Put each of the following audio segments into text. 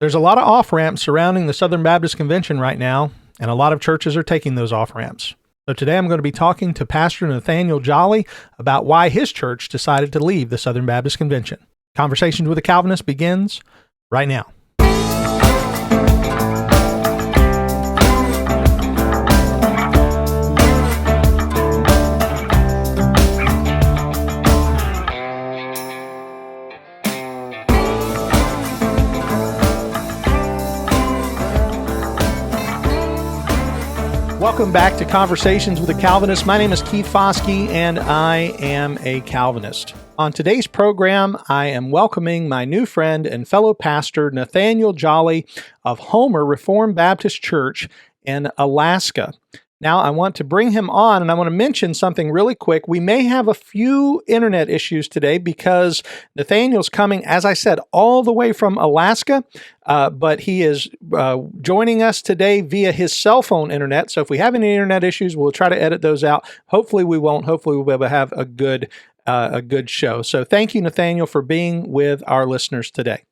There's a lot of off-ramps surrounding the Southern Baptist Convention right now, and a lot of churches are taking those off-ramps. So today I'm going to be talking to Pastor Nathaniel Jolly about why his church decided to leave the Southern Baptist Convention. Conversations with a Calvinist begins right now. Welcome back to Conversations with a Calvinist. My name is Keith Foskey, and I am a Calvinist. On today's program, I am welcoming my new friend and fellow pastor, Nathaniel Jolly of Homer Reformed Baptist Church in Alaska. Now, I want to bring him on, and I want to mention something really quick. We may have a few internet issues today because Nathaniel's coming, as I said, all the way from Alaska, but he is joining us today via his cell phone internet. So if we have any internet issues, we'll try to edit those out. Hopefully we won't. Hopefully we'll be able to have a good show. So thank you, Nathaniel, for being with our listeners today.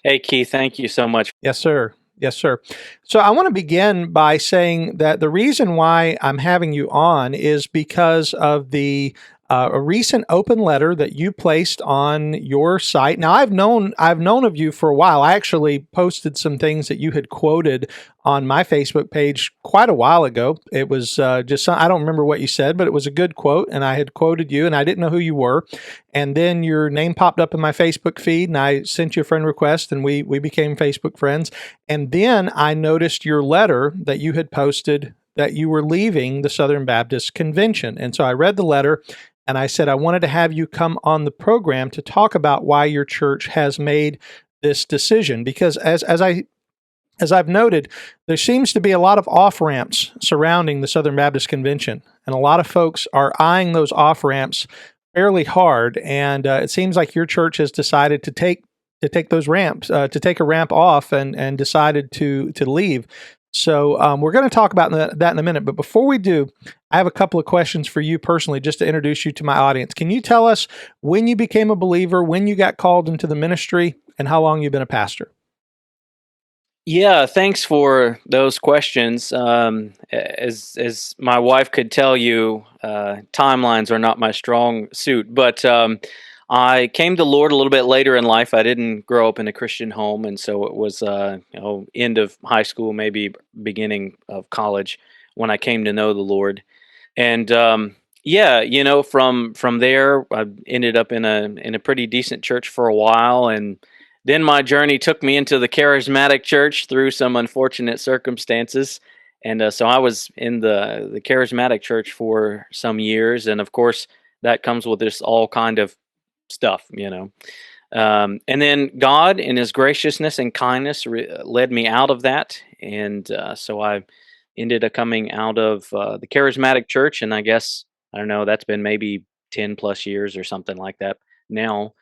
Hey, Keith, thank you so much. Yes, sir. Yes, sir. So I want to begin by saying that the reason why I'm having you on is because of a recent open letter that you placed on your site. Now, I've known of you for a while. I actually posted some things that you had quoted on my Facebook page quite a while ago. It was I don't remember what you said, but it was a good quote, and I had quoted you, and I didn't know who you were. And then your name popped up in my Facebook feed, and I sent you a friend request, and we became Facebook friends. And then I noticed your letter that you had posted that you were leaving the Southern Baptist Convention. And so I read the letter, and I said I wanted to have you come on the program to talk about why your church has made this decision. Because as I've noted, there seems to be a lot of off-ramps surrounding the Southern Baptist Convention, and a lot of folks are eyeing those off-ramps fairly hard. And it seems like your church has decided to take those ramps, to take a ramp off, and decided to leave. So we're going to talk about that in a minute. But before we do, I have a couple of questions for you personally, just to introduce you to my audience. Can you tell us when you became a believer, when you got called into the ministry, and how long you've been a pastor? Yeah, thanks for those questions. As my wife could tell you, timelines are not my strong suit, but I came to the Lord a little bit later in life. I didn't grow up in a Christian home, and so it was end of high school, maybe beginning of college, when I came to know the Lord. And from there, I ended up in a pretty decent church for a while, and then my journey took me into the charismatic church through some unfortunate circumstances. And so I was in the charismatic church for some years. And of course, that comes with this all kind of stuff. And then God, in his graciousness and kindness, led me out of that. And so I ended up coming out of the charismatic church. And I guess, I don't know, that's been maybe 10 plus years or something like that now.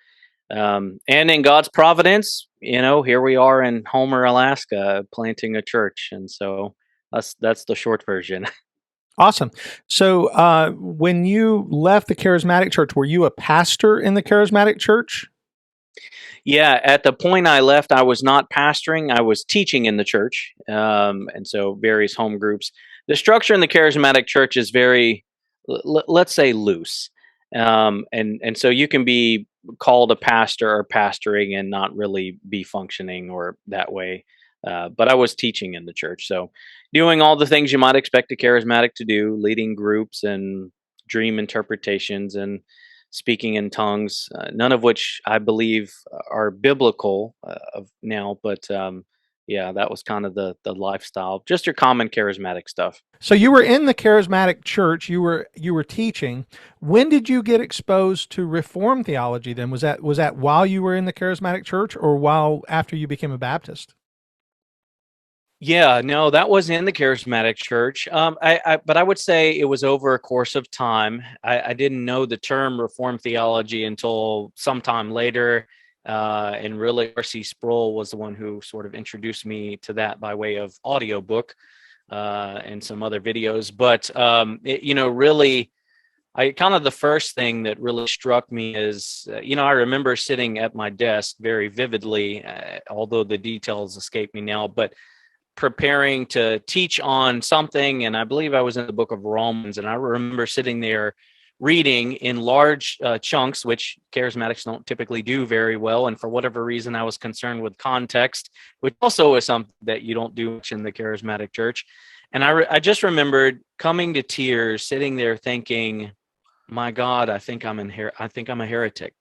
And in God's providence, here we are in Homer, Alaska, planting a church. And so that's the short version. Awesome. So when you left the charismatic church, were you a pastor in the charismatic church? Yeah, at the point I left, I was not pastoring. I was teaching in the church. And so various home groups. The structure in the charismatic church is very, let's say, loose. And so you can be called a pastor or pastoring and not really be functioning or that way. But I was teaching in the church, so doing all the things you might expect a charismatic to do, leading groups and dream interpretations and speaking in tongues, none of which I believe are biblical of now, but yeah, that was kind of the lifestyle, just your common charismatic stuff. So you were in the charismatic church. You were teaching. When did you get exposed to Reformed theology? Then was that while you were in the charismatic church, or while after you became a Baptist? Yeah, no, that was in the charismatic church. But I would say it was over a course of time. I didn't know the term Reformed theology until sometime later. And really, R.C. Sproul was the one who sort of introduced me to that by way of audiobook and some other videos. But, really, I kind of the first thing that really struck me is, I remember sitting at my desk very vividly, although the details escape me now, but preparing to teach on something. And I believe I was in the book of Romans. And I remember sitting there reading in large chunks, which charismatics don't typically do very well. And for whatever reason, I was concerned with context, which also is something that you don't do much in the charismatic church. And I just remembered coming to tears, sitting there thinking, my God, I think I'm a heretic.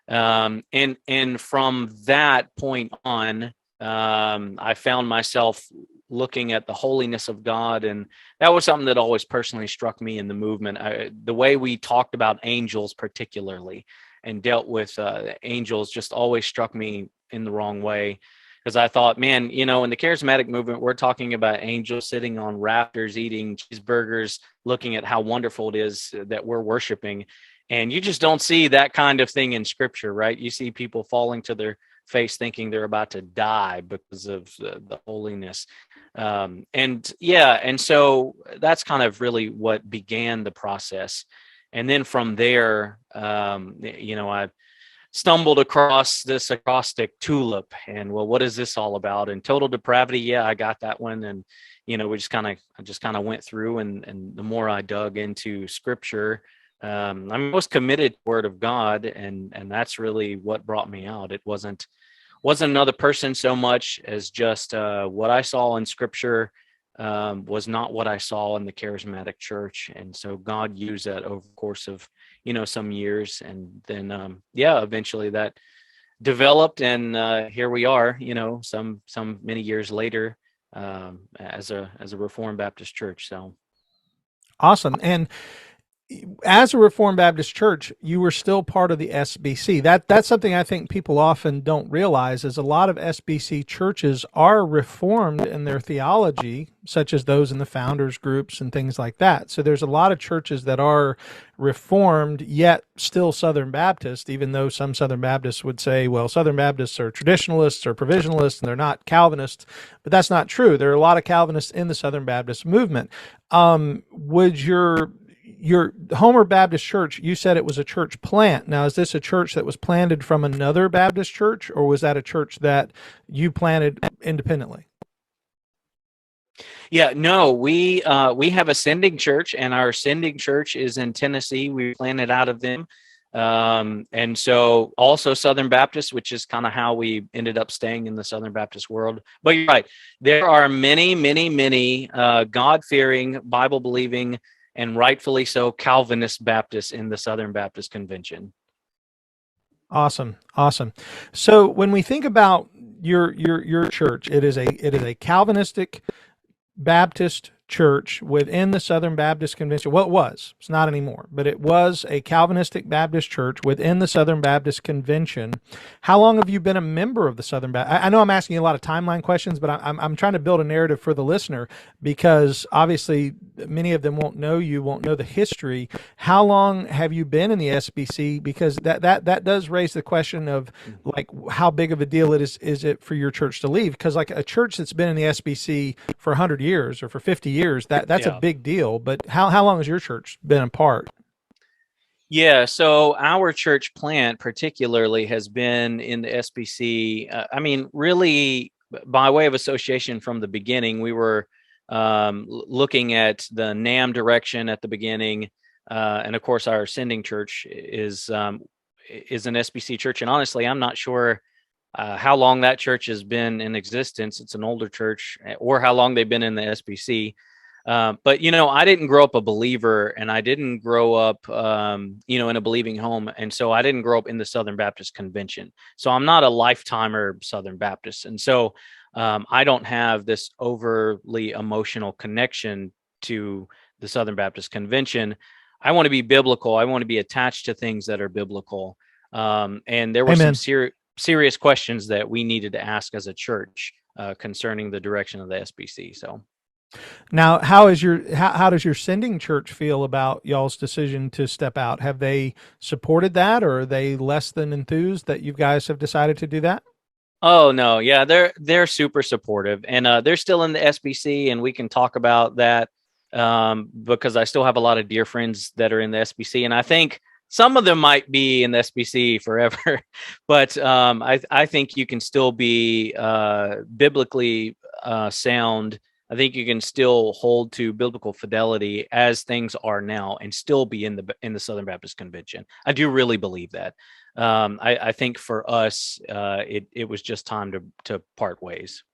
And from that point on, I found myself looking at the holiness of God, and that was something that always personally struck me in the movement. The way we talked about angels, particularly, and dealt with angels, just always struck me in the wrong way. Because I thought, man, in the charismatic movement, we're talking about angels sitting on rafters, eating cheeseburgers, looking at how wonderful it is that we're worshiping. And you just don't see that kind of thing in scripture, right? You see people falling to their face thinking they're about to die because of the holiness. And so that's kind of really what began the process. And then from there, I stumbled across this acrostic tulip, and well, what is this all about? And total depravity, yeah, I got that one. And I just kind of went through, and the more I dug into scripture, I'm most committed to the Word of God, and that's really what brought me out. It wasn't another person so much as just what I saw in scripture was not what I saw in the charismatic church. And so God used that over the course of some years, and then eventually that developed, and here we are, some many years later, as a Reformed Baptist church. So Awesome. And as a Reformed Baptist church, you were still part of the SBC. That's something I think people often don't realize is a lot of SBC churches are Reformed in their theology, such as those in the founders groups and things like that. So there's a lot of churches that are Reformed, yet still Southern Baptist, even though some Southern Baptists would say, well, Southern Baptists are traditionalists or provisionalists, and they're not Calvinists. But that's not true. There are a lot of Calvinists in the Southern Baptist movement. Would your Homer Baptist Church, you said it was a church plant. Now, is this a church that was planted from another Baptist church, or was that a church that you planted independently? yeah, no, we have a sending church, and our sending church is in Tennessee. We planted out of them. And so also Southern Baptist, which is kind of how we ended up staying in the Southern Baptist world. But you're right. There are many, many, many God-fearing, Bible-believing, and rightfully so Calvinist Baptists in the Southern Baptist Convention. Awesome. So when we think about your church, it is a Calvinistic Baptist church within the Southern Baptist Convention. Well, it was. It's not anymore, but it was a Calvinistic Baptist church within the Southern Baptist Convention. How long have you been a member of the Southern Baptist? I know I'm asking you a lot of timeline questions, but I'm trying to build a narrative for the listener, because obviously many of them won't know you, won't know the history. How long have you been in the SBC? Because that does raise the question of, like, how big of a deal is it for your church to leave? Because like a church that's been in the SBC for 100 years or for 50 years, that's a big deal. But how long has your church been apart? Yeah, so our church plant particularly has been in the SBC. Really by way of association from the beginning. We were looking at the NAM direction at the beginning, and of course our sending church is an SBC church. And honestly, I'm not sure how long that church has been in existence. It's an older church, or how long they've been in the SBC. But I didn't grow up a believer, and I didn't grow up, in a believing home, and so I didn't grow up in the Southern Baptist Convention. So I'm not a lifetimer Southern Baptist, and so I don't have this overly emotional connection to the Southern Baptist Convention. I want to be biblical. I want to be attached to things that are biblical, and there were Amen. some serious questions that we needed to ask as a church concerning the direction of the SBC. So. Now, how does your sending church feel about y'all's decision to step out? Have they supported that, or are they less than enthused that you guys have decided to do that? Oh no, yeah, they're super supportive, and they're still in the SBC, and we can talk about that because I still have a lot of dear friends that are in the SBC, and I think some of them might be in the SBC forever, but I think you can still be biblically sound. I think you can still hold to biblical fidelity as things are now, and still be in the Southern Baptist Convention. I do really believe that. I think for us, it was just time to part ways.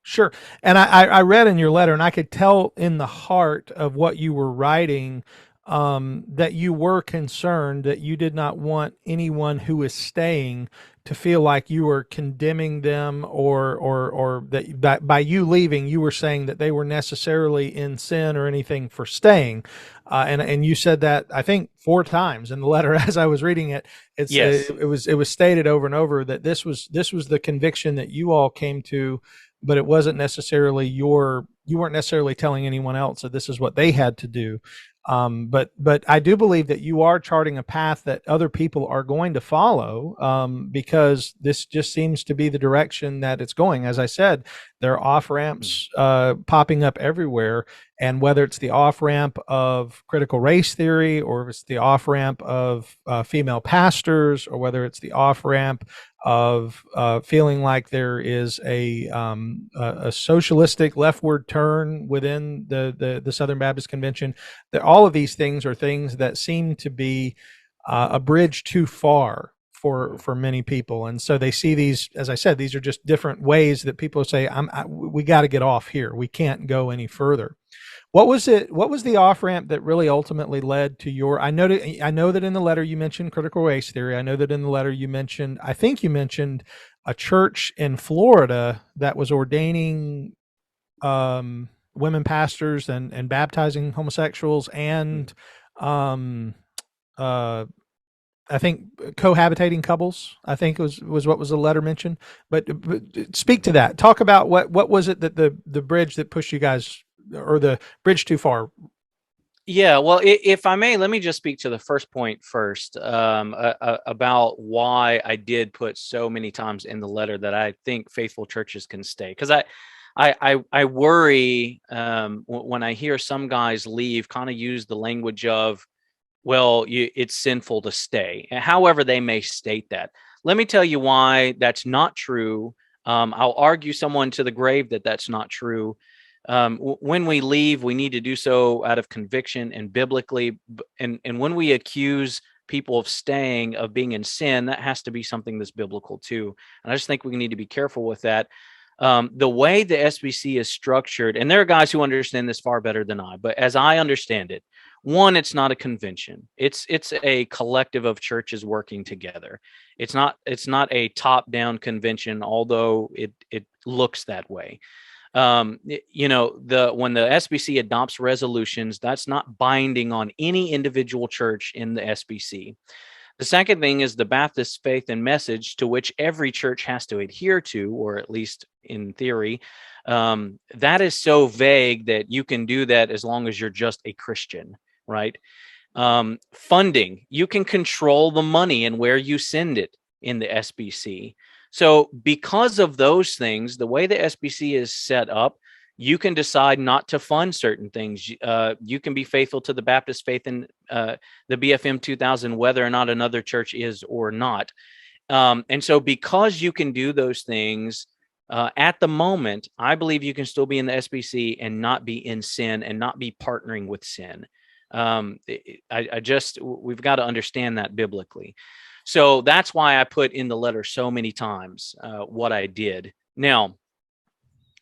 Sure. And I read in your letter, and I could tell in the heart of what you were writing, that you were concerned that you did not want anyone who is staying to feel like you were condemning them, or that by you leaving, you were saying that they were necessarily in sin or anything for staying. And you said that, I think, 4 times in the letter as I was reading it. Yes. It was stated over and over that this was the conviction that you all came to, but it wasn't necessarily you weren't necessarily telling anyone else that this is what they had to do. But I do believe that you are charting a path that other people are going to follow, because this just seems to be the direction that it's going. As I said, there are off ramps popping up everywhere, and whether it's the off ramp of critical race theory, or if it's the off ramp of female pastors, or whether it's the off ramp of feeling like there is a socialistic leftward turn within the Southern Baptist Convention, that all of these things are things that seem to be a bridge too far for many people. And so they see these, as I said, these are just different ways that people say, we got to get off here. We can't go any further. What was it? What was the off ramp that really ultimately led to your? I know that in the letter you mentioned critical race theory. I know that in the letter you mentioned, I think you mentioned a church in Florida that was ordaining women pastors and baptizing homosexuals, and um, uh, I think cohabitating couples. I think was what was the letter mentioned. But speak to that. Talk about what was it that the bridge that pushed you guys, or the bridge too far. Yeah, well, if I may, let me just speak to the first point first, about why I did put so many times in the letter that I think faithful churches can stay. Because I worry, when I hear some guys leave, kind of use the language of, well, it's sinful to stay, however they may state that. Let me tell you why that's not true. I'll argue someone to the grave that that's not true. When we leave, we need to do so out of conviction and biblically. And when we accuse people of staying, of being in sin, that has to be something that's biblical too. And I just think we need to be careful with that. The way the SBC is structured, and there are guys who understand this far better than I, but as I understand it, one, it's not a convention. It's a collective of churches working together. It's not a top-down convention, although it looks that way. When the SBC adopts resolutions, that's not binding on any individual church in the SBC. The second thing is the Baptist faith and message, to which every church has to adhere to, or at least in theory. That is so vague that you can do that as long as you're just a Christian, right? Funding, you can control the money and where you send it in the SBC. So because of those things, the way the SBC is set up, you can decide not to fund certain things. You can be faithful to the Baptist faith and the BFM 2000, whether or not another church is or not. And so because you can do those things, at the moment, I believe you can still be in the SBC and not be in sin and not be partnering with sin. We've got to understand that biblically. So that's why I put in the letter so many times what I did. Now,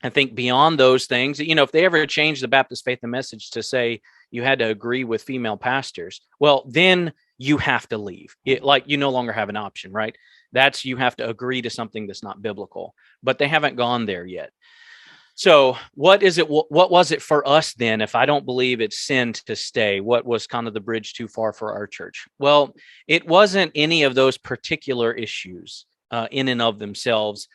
I think beyond those things, if they ever change the Baptist faith and message to say you had to agree with female pastors, well, then you have to leave. Like you no longer have an option, right? That's, you have to agree to something that's not biblical, but they haven't gone there yet. So what is it? What was it for us then? If I don't believe it's sin to stay, what was kind of the bridge too far for our church? Well, it wasn't any of those particular issues in and of themselves.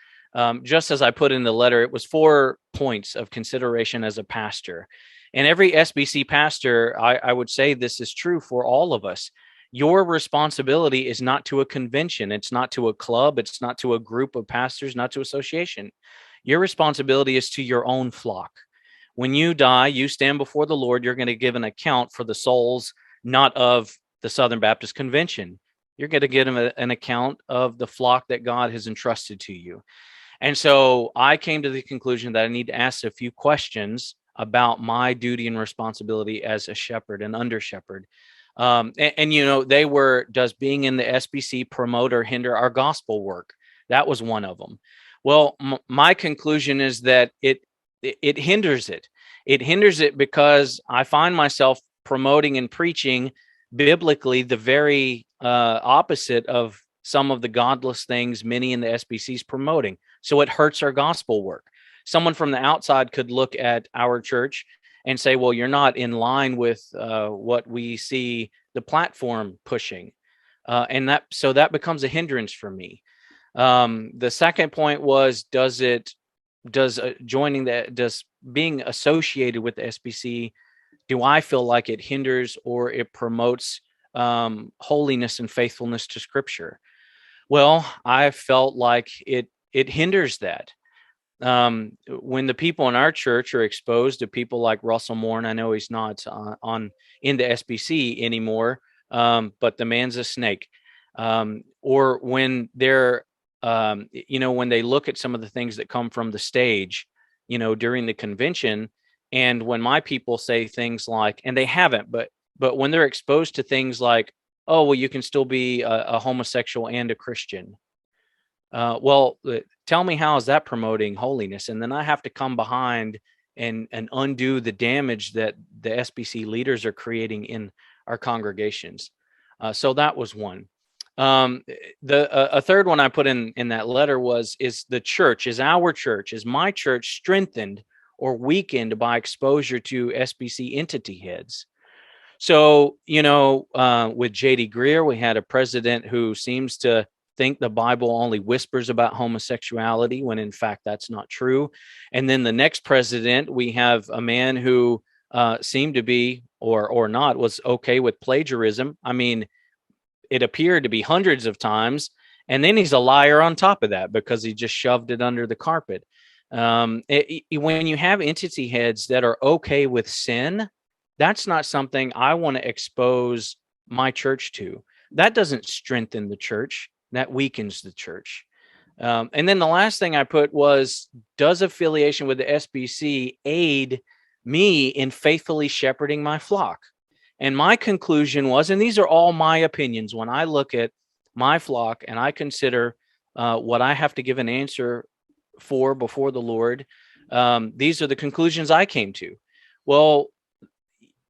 Just as I put in the letter, it was 4 points of consideration as a pastor. And every SBC pastor, I would say this is true for all of us. Your responsibility is not to a convention. It's not to a club. It's not to a group of pastors, not to association. Your responsibility is to your own flock. when you die, you stand before the Lord, you're going to give an account for the souls, not of the Southern Baptist Convention. You're going to give an account of the flock that God has entrusted to you. And so I came to the conclusion that I need to ask a few questions about my duty and responsibility as a shepherd and under shepherd. They were, does being in the SBC promote or hinder our gospel work? That was one of them. Well, my conclusion is that it hinders it. It hinders it because I find myself promoting and preaching biblically the very opposite of some of the godless things many in the SBC is promoting. So it hurts our gospel work. Someone from the outside could look at our church and say, well, you're not in line with what we see the platform pushing. So that becomes a hindrance for me. The second point was, does being associated with the SBC, do I feel like it hinders or it promotes holiness and faithfulness to Scripture? Well, I felt like it hinders that. When the people in our church are exposed to people like Russell Moore, and I know he's not in the SBC anymore, but the man's a snake. Or when they're, when they look at some of the things that come from the stage, during the convention, and when my people say things like, and they haven't, but when they're exposed to things like, oh, well, you can still be a homosexual and a Christian. Tell me, how is that promoting holiness? And then I have to come behind and undo the damage that the SBC leaders are creating in our congregations. So that was one. A third one I put in that letter was, is our church, is my church strengthened or weakened by exposure to SBC entity heads? So, with J.D. Greer, we had a president who seems to think the Bible only whispers about homosexuality, when in fact that's not true. And then the next president, we have a man who seemed to be, or not, was okay with plagiarism. I mean, it appeared to be hundreds of times. And then he's a liar on top of that because he just shoved it under the carpet. When you have entity heads that are okay with sin, that's not something I want to expose my church to. That doesn't strengthen the church. That weakens the church. And then the last thing I put was, does affiliation with the SBC aid me in faithfully shepherding my flock? And my conclusion was, and these are all my opinions, when I look at my flock and I consider what I have to give an answer for before the Lord, these are the conclusions I came to. Well,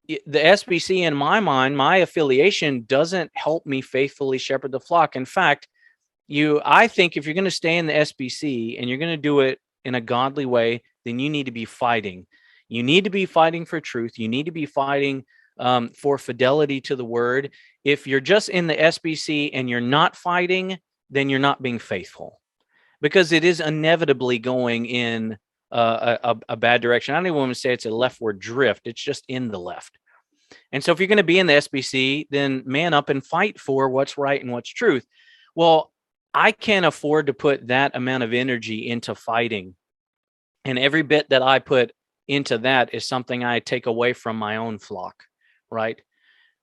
the SBC, in my mind, my affiliation doesn't help me faithfully shepherd the flock. In fact, I think if you're going to stay in the SBC and you're going to do it in a godly way, then you need to be fighting. You need to be fighting for truth. You need to be fighting for fidelity to the word. If you're just in the SBC and you're not fighting, then you're not being faithful, because it is inevitably going in a bad direction. I don't even want to say it's a leftward drift. It's just in the left. And so if you're going to be in the SBC, then man up and fight for what's right and what's truth. Well, I can't afford to put that amount of energy into fighting. And every bit that I put into that is something I take away from my own flock, right?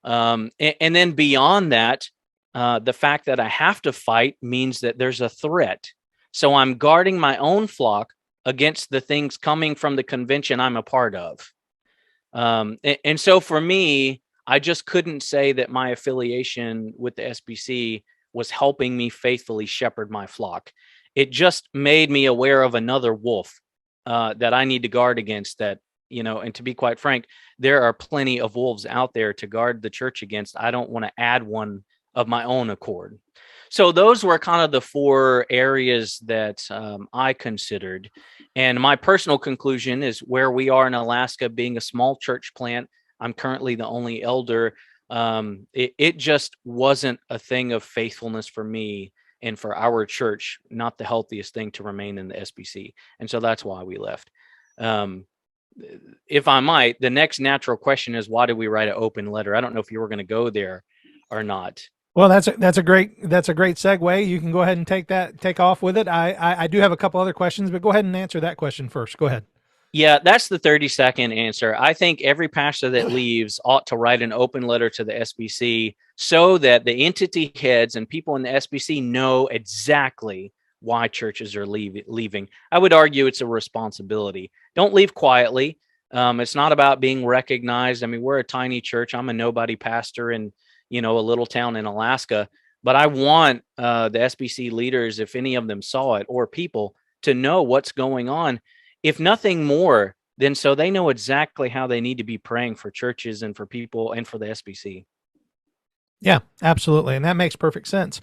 And then beyond that, the fact that I have to fight means that there's a threat. So I'm guarding my own flock against the things coming from the convention I'm a part of. And so for me, I just couldn't say that my affiliation with the SBC was helping me faithfully shepherd my flock. It just made me aware of another wolf that I need to guard against. That, and to be quite frank, there are plenty of wolves out there to guard the church against. I don't want to add one of my own accord. So those were kind of the four areas that I considered. And my personal conclusion is, where we are in Alaska, being a small church plant, I'm currently the only elder. It just wasn't a thing of faithfulness for me and for our church, not the healthiest thing to remain in the SBC. And so that's why we left. If I might, the next natural question is, why did we write an open letter? I don't know if you were going to go there or not. Well, that's a great segue. You can go ahead and take off with it. I do have a couple other questions, but go ahead and answer that question first. Go ahead. Yeah, that's the 30-second answer. I think every pastor that leaves ought to write an open letter to the SBC so that the entity heads and people in the SBC know exactly why churches are leaving. I would argue it's a responsibility. Don't leave quietly. It's not about being recognized. I mean, we're a tiny church. I'm a nobody pastor in, a little town in Alaska, but I want the SBC leaders, if any of them saw it, or people, to know what's going on, if nothing more, then so they know exactly how they need to be praying for churches and for people and for the SBC. Yeah, absolutely, and that makes perfect sense.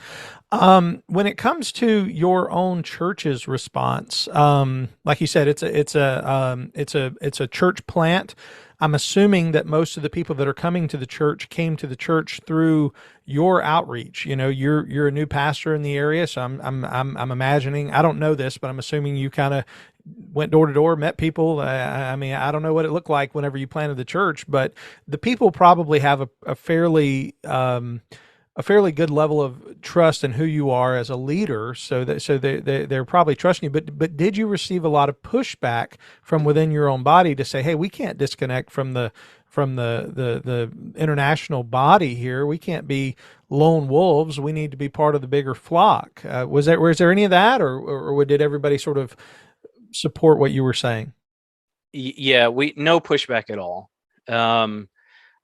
When it comes to your own church's response, like you said, it's a church plant. I'm assuming that most of the people that are coming to the church came to the church through your outreach. You know, you're a new pastor in the area, so I'm imagining. I don't know this, but I'm assuming you kind of went door to door, met people. I mean, I don't know what it looked like whenever you planted the church, but the people probably have a fairly good level of trust in who you are as a leader, so they're probably trusting you. But did you receive a lot of pushback from within your own body to say, hey, we can't disconnect from the international body here. We can't be lone wolves. We need to be part of the bigger flock. Was there any of that, or did everybody sort of support what you were saying? Yeah, we no pushback at all. Um,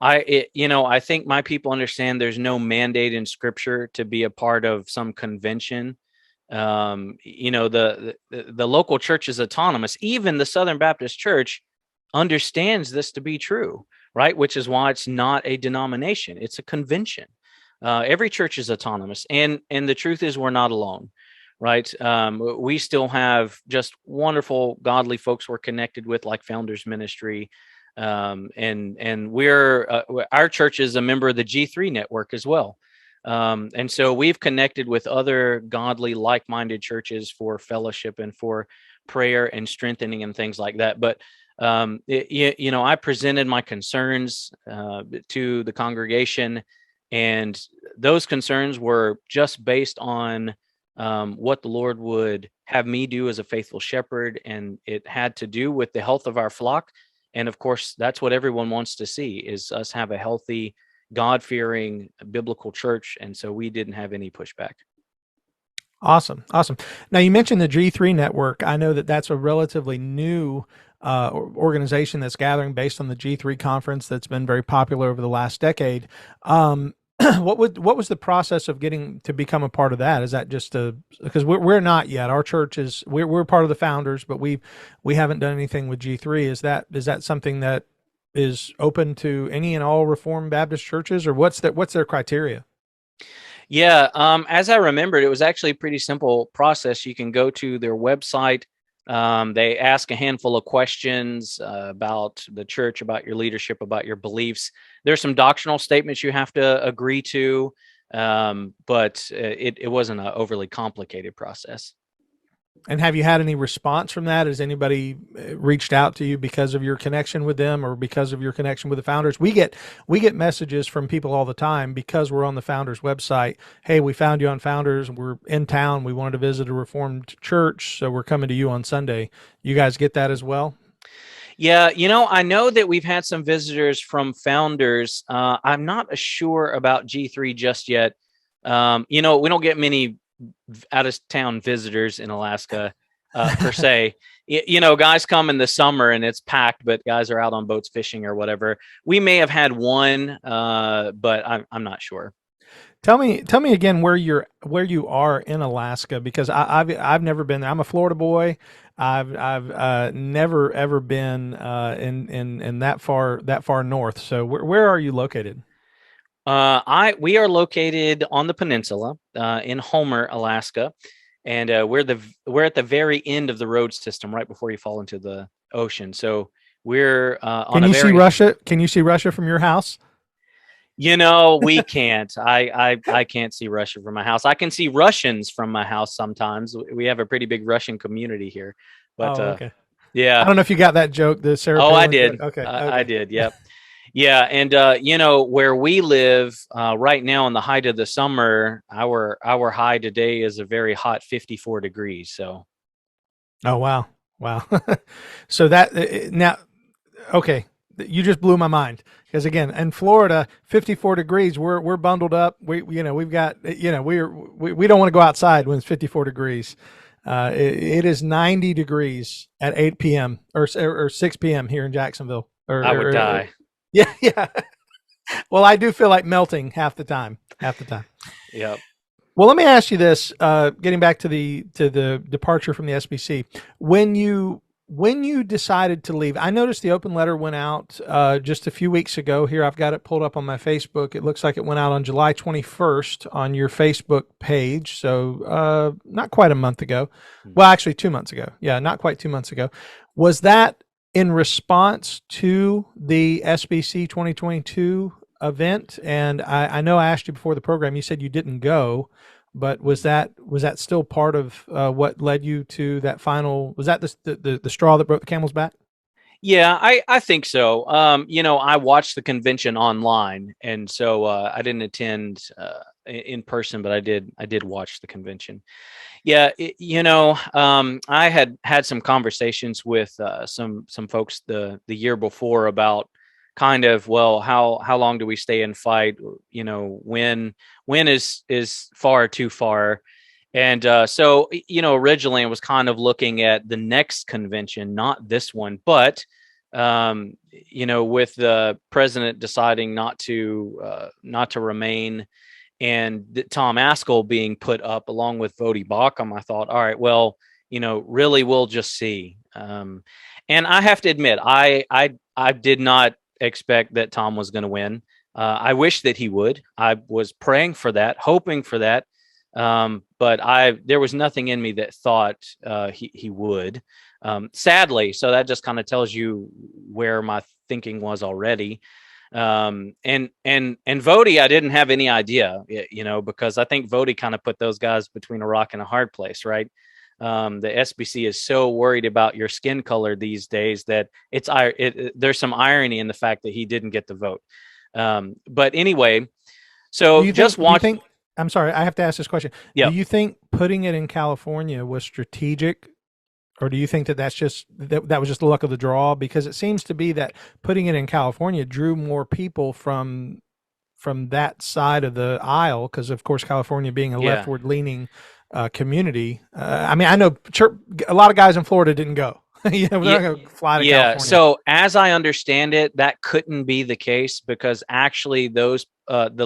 I think my people understand there's no mandate in Scripture to be a part of some convention. The local church is autonomous. Even the Southern Baptist Church understands this to be true, right? Which is why it's not a denomination; it's a convention. Every church is autonomous, and the truth is we're not alone, right? We still have just wonderful, godly folks we're connected with, like Founders Ministry, and our church is a member of the G3 network as well. And so we've connected with other godly, like-minded churches for fellowship and for prayer and strengthening and things like that. But I presented my concerns to the congregation, and those concerns were just based on what the Lord would have me do as a faithful shepherd, and it had to do with the health of our flock. And of course, that's what everyone wants to see, is us have a healthy, God-fearing, biblical church. And so we didn't have any pushback. Awesome, awesome. Now you mentioned the G3 network. I know that that's a relatively new organization that's gathering based on the G3 conference that's been very popular over the last decade. What was the process of getting to become a part of that? Is that just because we're not yet? Our church is we're part of the founders, but we haven't done anything with G3. Is that something that is open to any and all Reformed Baptist churches, or what's their criteria? Yeah, as I remembered, it was actually a pretty simple process. You can go to their website. They ask a handful of questions about the church, about your leadership, about your beliefs. There's some doctrinal statements you have to agree to, but it wasn't an overly complicated process. And have you had any response from that? Has anybody reached out to you because of your connection with them or because of your connection with the founders? We get messages from people all the time because we're on the founders website. Hey, we found you on Founders. We're in town. We wanted to visit a Reformed church, so we're coming to you on Sunday. You guys get that as well? Yeah, I know that we've had some visitors from Founders. I'm not sure about G3 just yet. We don't get many out of town visitors in Alaska per se. Guys come in the summer and it's packed, but guys are out on boats fishing or whatever. We may have had one, but I'm not sure. Tell me again where you are in Alaska, because I've never been there. I'm a Florida boy. I've never ever been in that far north. So where are you located? We are located on the peninsula in Homer, Alaska, and we're at the very end of the road system, right before you fall into the ocean. So we're on Can a you see very, Russia? Can you see Russia from your house? we can't. I can't see Russia from my house. I can see Russians from my house sometimes. We have a pretty big Russian community here, but Oh, okay. I yeah. don't know if you got that joke, the Sarah Oh, I Palin joke. did. Okay, I okay. did. Yep. Yeah, and where we live right now in the height of the summer, our high today is a very hot 54 degrees. So Oh, wow. Wow. So that now, okay, you just blew my mind because again, in Florida, 54 degrees, we're bundled up. We've got, we don't want to go outside when it's 54 degrees. It is 90 degrees at 8 p.m. or 6 p.m. here in Jacksonville. I would die. Yeah, yeah. Well, I do feel like melting half the time. Half the time. Yep. Well, let me ask you this: getting back to the departure from the SBC, when you decided to leave, I noticed the open letter went out just a few weeks ago. Here, I've got it pulled up on my Facebook. It looks like it went out on July 21st on your Facebook page, so not quite a month ago. Well, actually, 2 months ago. Yeah, not quite 2 months ago. Was that in response to the SBC 2022 event? And I know I asked you before the program. You said you didn't go, but was that still part of what led you to that final? Was that the straw that broke the camel's back? Yeah, I think so. I watched the convention online, and so I didn't attend in person, but I did watch the convention. Yeah, I had some conversations with some folks the year before about kind of, well, how long do we stay and fight? When is far too far? And so, originally I was kind of looking at the next convention, not this one, but with the president deciding not to remain, and Tom Askell being put up along with Vody Bakum, I thought, all right, well, really, we'll just see. And I have to admit, I did not expect that Tom was going to win. I wish that he would. I was praying for that, hoping for that. But there was nothing in me that thought he would. Sadly, so that just kind of tells you where my thinking was already. And Vody, I didn't have any idea, because I think Vody kind of put those guys between a rock and a hard place, right? The SBC is so worried about your skin color these days that there's some irony in the fact that he didn't get the vote. But anyway, Do so you just think? Do you watch. think? I'm sorry, I have to ask this question. Do Yeah, you think putting it in California was strategic, or do you think that that was just the luck of the draw? Because it seems to be that putting it in California drew more people from that side of the aisle, because of course California being a yeah. leftward leaning community. I mean, I know a lot of guys in Florida didn't go. They're Yeah, not going to fly to yeah. California. So as I understand it, that couldn't be the case because actually the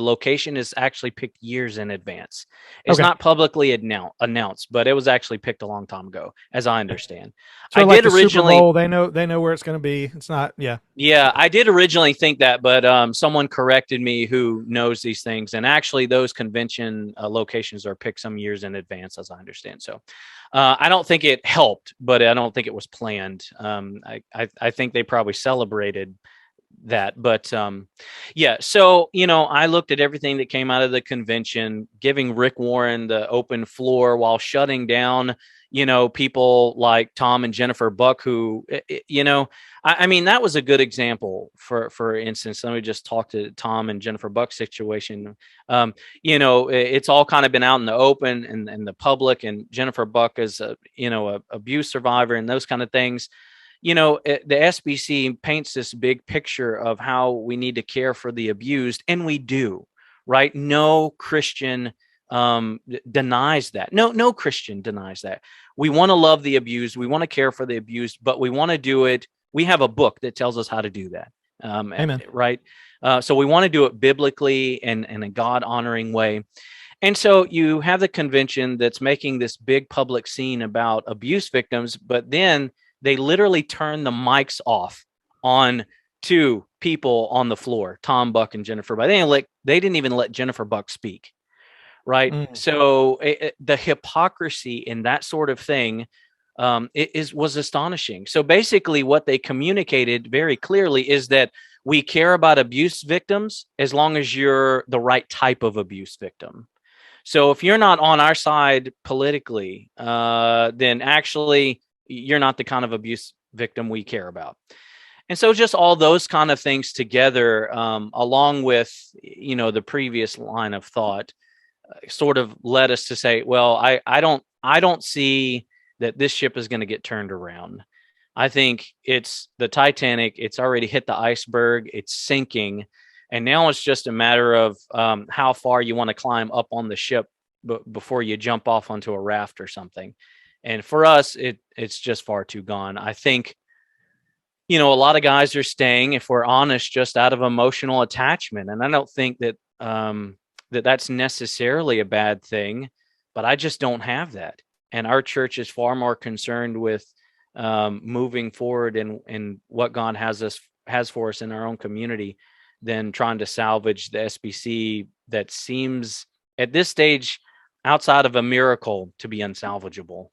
location is actually picked years in advance. It's Okay, not publicly announced, but it was actually picked a long time ago, as I understand. I so like did the Super originally Bowl, they know where it's going to be. It's not, yeah. Yeah, I did originally think that, but someone corrected me who knows these things. And actually, those convention locations are picked some years in advance, as I understand. So I don't think it helped, but I don't think it was planned. I think they probably celebrated that. But yeah, so, I looked at everything that came out of the convention, giving Rick Warren the open floor while shutting down, people like Tom and Jennifer Buck, who, I mean, that was a good example for instance. Let me just talk to Tom and Jennifer Buck's situation. It's all kind of been out in the open and the public, and Jennifer Buck is a abuse survivor and those kind of things. The SBC paints this big picture of how we need to care for the abused, and we do, right? No Christian denies that. No Christian denies that. We want to love the abused. We want to care for the abused, but we want to do it. We have a book that tells us how to do that, Amen. right? So we want to do it biblically and in a God honoring way. And so you have the convention that's making this big public scene about abuse victims, but then they literally turn the mics off on two people on the floor, Tom Buck and Jennifer Buck. They didn't even let Jennifer Buck speak, right? Mm. So the hypocrisy in that sort of thing was astonishing. So basically, what they communicated very clearly is that we care about abuse victims as long as you're the right type of abuse victim. So if you're not on our side politically, then actually you're not the kind of abuse victim we care about. And so just all those kind of things together, along with, the previous line of thought, sort of led us to say, well, I don't see that this ship is going to get turned around. I think it's the Titanic. It's already hit the iceberg. It's sinking, and now it's just a matter of how far you want to climb up on the ship before you jump off onto a raft or something. And for us, it's just far too gone. I think a lot of guys are staying, if we're honest, just out of emotional attachment, and I don't think that that's necessarily a bad thing, but I just don't have that. And our church is far more concerned with moving forward in what God has for us in our own community than trying to salvage the SBC that seems at this stage outside of a miracle to be unsalvageable.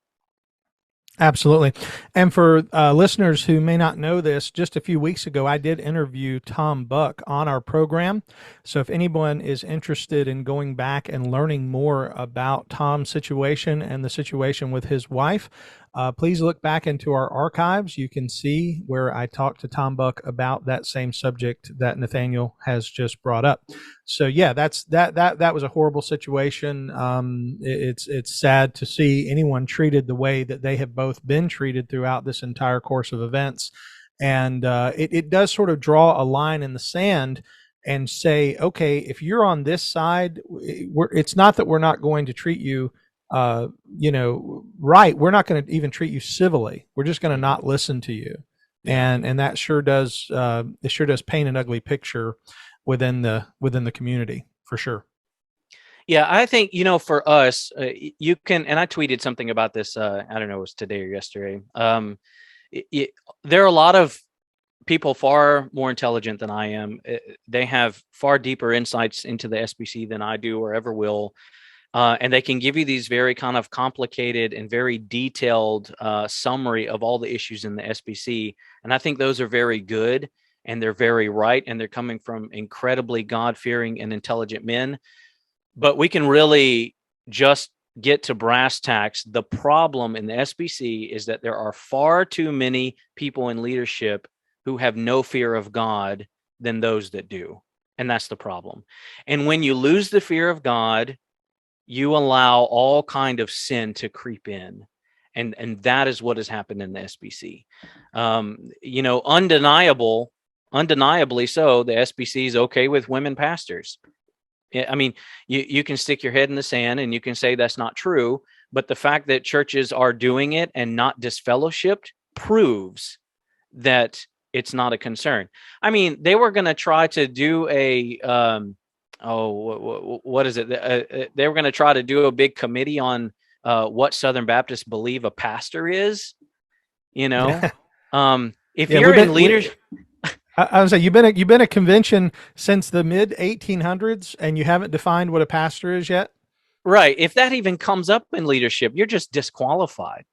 Absolutely. And for listeners who may not know this, just a few weeks ago, I did interview Tom Buck on our program. So if anyone is interested in going back and learning more about Tom's situation and the situation with his wife, please look back into our archives. You can see where I talked to Tom Buck about that same subject that Nathaniel has just brought up. So yeah, that was a horrible situation. It's sad to see anyone treated the way that they have both been treated throughout this entire course of events, and it does sort of draw a line in the sand and say, okay, if you're on this side, it's not that we're not going to treat you right. We're not going to even treat you civilly. We're just going to not listen to you. Yeah. And that sure does, it sure does paint an ugly picture within the community for sure. Yeah, I think, for us, you can, and I tweeted something about this, I don't know, it was today or yesterday. There are a lot of people far more intelligent than I am. They have far deeper insights into the SBC than I do or ever will. And they can give you these very kind of complicated and very detailed summary of all the issues in the SBC. And I think those are very good and they're very right. And they're coming from incredibly God-fearing and intelligent men. But we can really just get to brass tacks. The problem in the SBC is that there are far too many people in leadership who have no fear of God than those that do. And that's the problem. And when you lose the fear of God, you allow all kind of sin to creep in. And that is what has happened in the SBC. Undeniably so, the SBC is okay with women pastors. I mean, you can stick your head in the sand and you can say that's not true, but the fact that churches are doing it and not disfellowshipped proves that it's not a concern. I mean, they were going to try to do what is it? They were going to try to do a big committee on what Southern Baptists believe a pastor is. If you're in leadership. I was saying you've been a convention since the mid 1800s, and you haven't defined what a pastor is yet. Right. If that even comes up in leadership, you're just disqualified,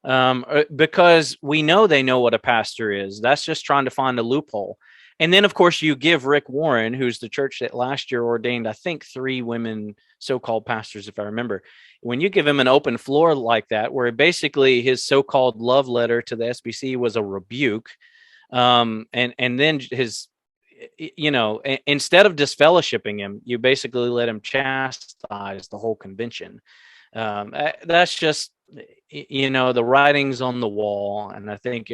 because we know they know what a pastor is. That's just trying to find a loophole. And then, of course, you give Rick Warren, who's the church that last year ordained, I think, 3 women so-called pastors, if I remember. When you give him an open floor like that, where basically his so-called love letter to the SBC was a rebuke. And then instead of disfellowshipping him, you basically let him chastise the whole convention. That's just, the writings on the wall. And I think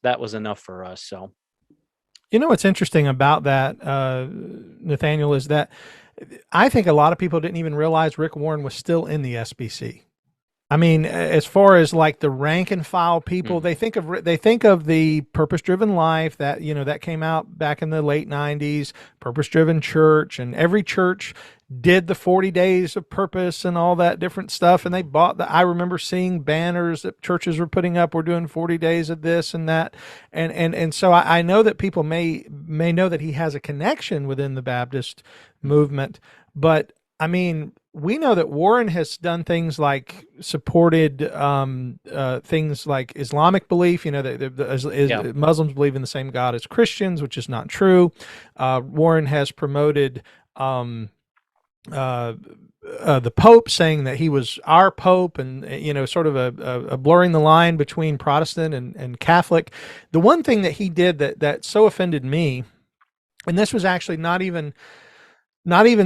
that was enough for us. So, what's interesting about that, Nathaniel, is that I think a lot of people didn't even realize Rick Warren was still in the SBC. I mean, as far as like the rank and file people, they think of the Purpose Driven Life that that came out back in the late 90s, Purpose Driven Church, and every church did the 40 days of purpose and all that different stuff. And they bought I remember seeing banners that churches were putting up. We're doing 40 days of this and that. And so I know that people may know that he has a connection within the Baptist movement, but I mean, we know that Warren has done things like supported things like Islamic belief. Muslims believe in the same God as Christians, which is not true. Warren has promoted the Pope, saying that he was our Pope, and sort of a blurring the line between Protestant and Catholic. The one thing that he did that so offended me, and this was actually not even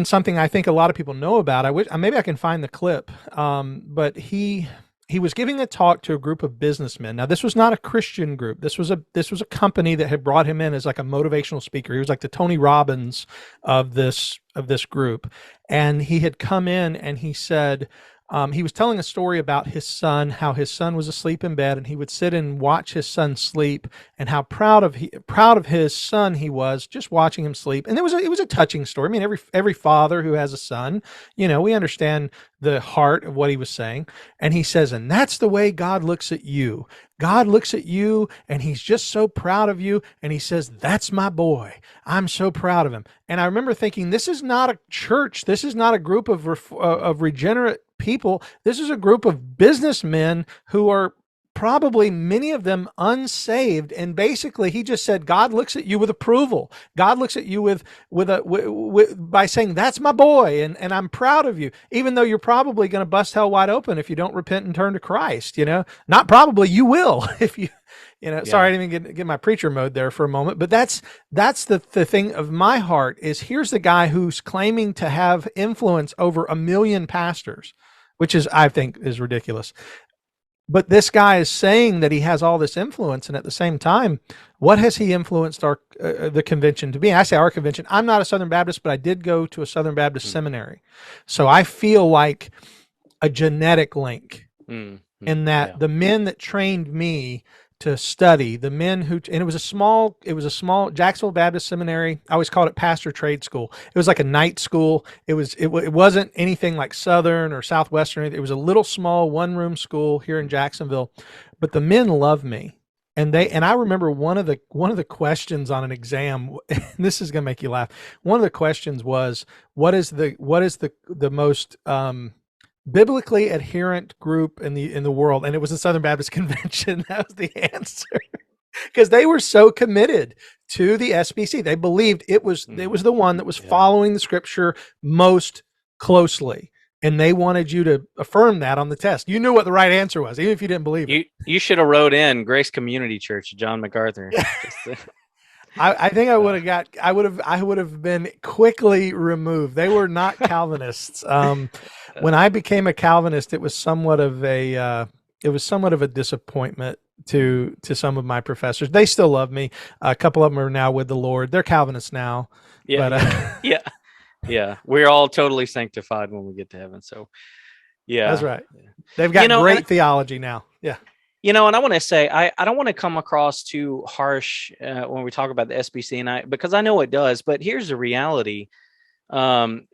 something I think a lot of people know about. I wish maybe I can find the clip. But he he was giving a talk to a group of businessmen. Now, this was not a Christian group. This was a company that had brought him in as like a motivational speaker. He was like the Tony Robbins of this group, and he had come in and he said. He was telling a story about his son, how his son was asleep in bed, and he would sit and watch his son sleep, and how proud of his son he was just watching him sleep. And it was a touching story. I mean, every father who has a son, we understand the heart of what he was saying. And he says, and that's the way God looks at you. God looks at you and he's just so proud of you. And he says, that's my boy. I'm so proud of him. And I remember thinking, this is not a church. This is not a group of regenerate people. This is a group of businessmen who are probably many of them unsaved. And basically he just said, God looks at you with approval. God looks at you by saying, that's my boy. And I'm proud of you, even though you're probably going to bust hell wide open if you don't repent and turn to Christ, not probably, you will, if you, sorry, I didn't even get my preacher mode there for a moment, but that's the thing of my heart is here's the guy who's claiming to have influence over 1 million pastors, which is, I think, is ridiculous. But this guy is saying that he has all this influence, and at the same time, what has he influenced the convention to be? And I say our convention. I'm not a Southern Baptist, but I did go to a Southern Baptist seminary, so I feel like a genetic link in that the men that trained me to study, the men who, and it was a small Jacksonville Baptist Seminary. I always called it pastor trade school. It was like a night school. It wasn't anything like Southern or Southwestern. It was a little small 1-room school here in Jacksonville, but the men loved me. And I remember one of the questions on an exam, and this is going to make you laugh. One of the questions was, what is the most, biblically adherent group in the world? And it was the Southern Baptist Convention. That was the answer, because they were so committed to the SBC. They believed it was the one that was following the scripture most closely, and they wanted you to affirm that on the test. You knew what the right answer was, even if you didn't believe it. You should have wrote in Grace Community Church, John MacArthur. I think I would have been quickly removed. They were not Calvinists. When I became a Calvinist, it was somewhat of a disappointment to some of my professors. They still love me. A couple of them are now with the Lord. They're Calvinists now. Yeah, but, yeah. We're all totally sanctified when we get to heaven. So, yeah, that's right. They've got great theology now. Yeah. And I want to say, I don't want to come across too harsh when we talk about the SBC, because I know it does. But here's the reality. I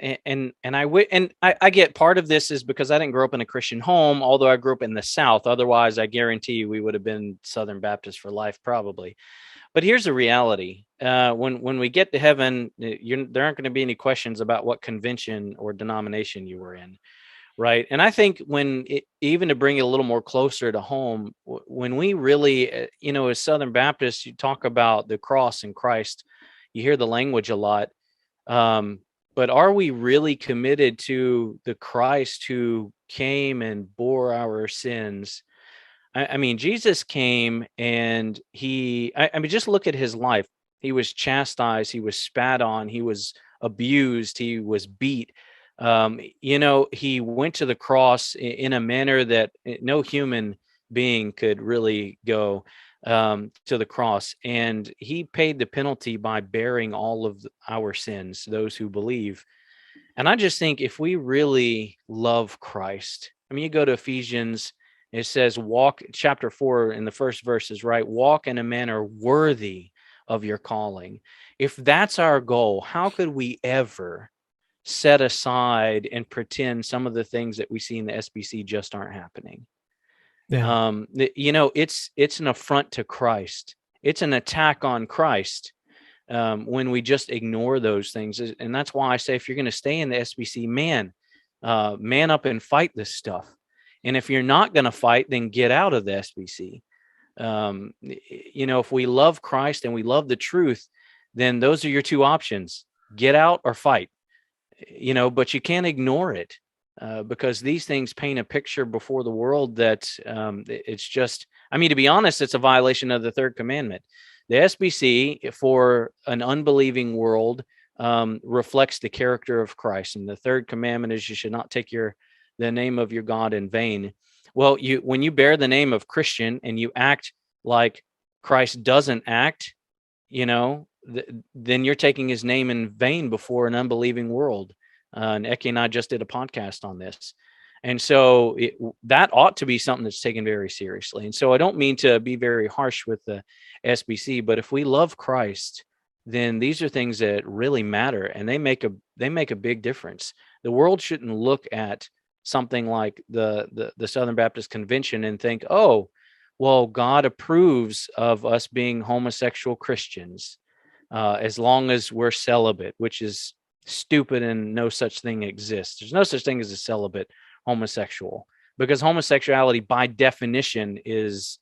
get part of this is because I didn't grow up in a Christian home, although I grew up in the South. Otherwise, I guarantee you we would have been Southern Baptist for life, probably. But here's the reality. When we get to heaven, there aren't going to be any questions about what convention or denomination you were in. Right. And I think even to bring it a little more closer to home, when we really, as Southern Baptists, you talk about the cross and Christ, you hear the language a lot. But are we really committed to the Christ who came and bore our sins? I mean, Jesus came and just look at his life. He was chastised. He was spat on. He was abused. He was beat. He went to the cross in a manner that no human being could really go to the cross. And he paid the penalty by bearing all of our sins, those who believe. And I just think if we really love Christ, I mean, you go to Ephesians, it says, walk, chapter 4 in the first verses, right? Walk in a manner worthy of your calling. If that's our goal, how could we ever set aside and pretend some of the things that we see in the SBC just aren't happening? Yeah. It's an affront to Christ. It's an attack on Christ when we just ignore those things. And that's why I say, if you're going to stay in the SBC, man up and fight this stuff. And if you're not going to fight, then get out of the SBC. If we love Christ and we love the truth, then those are your two options: get out or fight. But you can't ignore it because these things paint a picture before the world that it's just, to be honest, it's a violation of the third commandment. The SBC, for an unbelieving world, reflects the character of Christ. And the third commandment is you should not take the name of your God in vain. Well, when you bear the name of Christian and you act like Christ doesn't act, then you're taking his name in vain before an unbelieving world. And Eki and I just did a podcast on this. And so that ought to be something that's taken very seriously. And so I don't mean to be very harsh with the SBC, but if we love Christ, then these are things that really matter, and they make a big difference. The world shouldn't look at something like the Southern Baptist Convention and think, oh, well, God approves of us being homosexual Christians as long as we're celibate, which is stupid and no such thing exists. There's no such thing as a celibate homosexual, because homosexuality by definition is,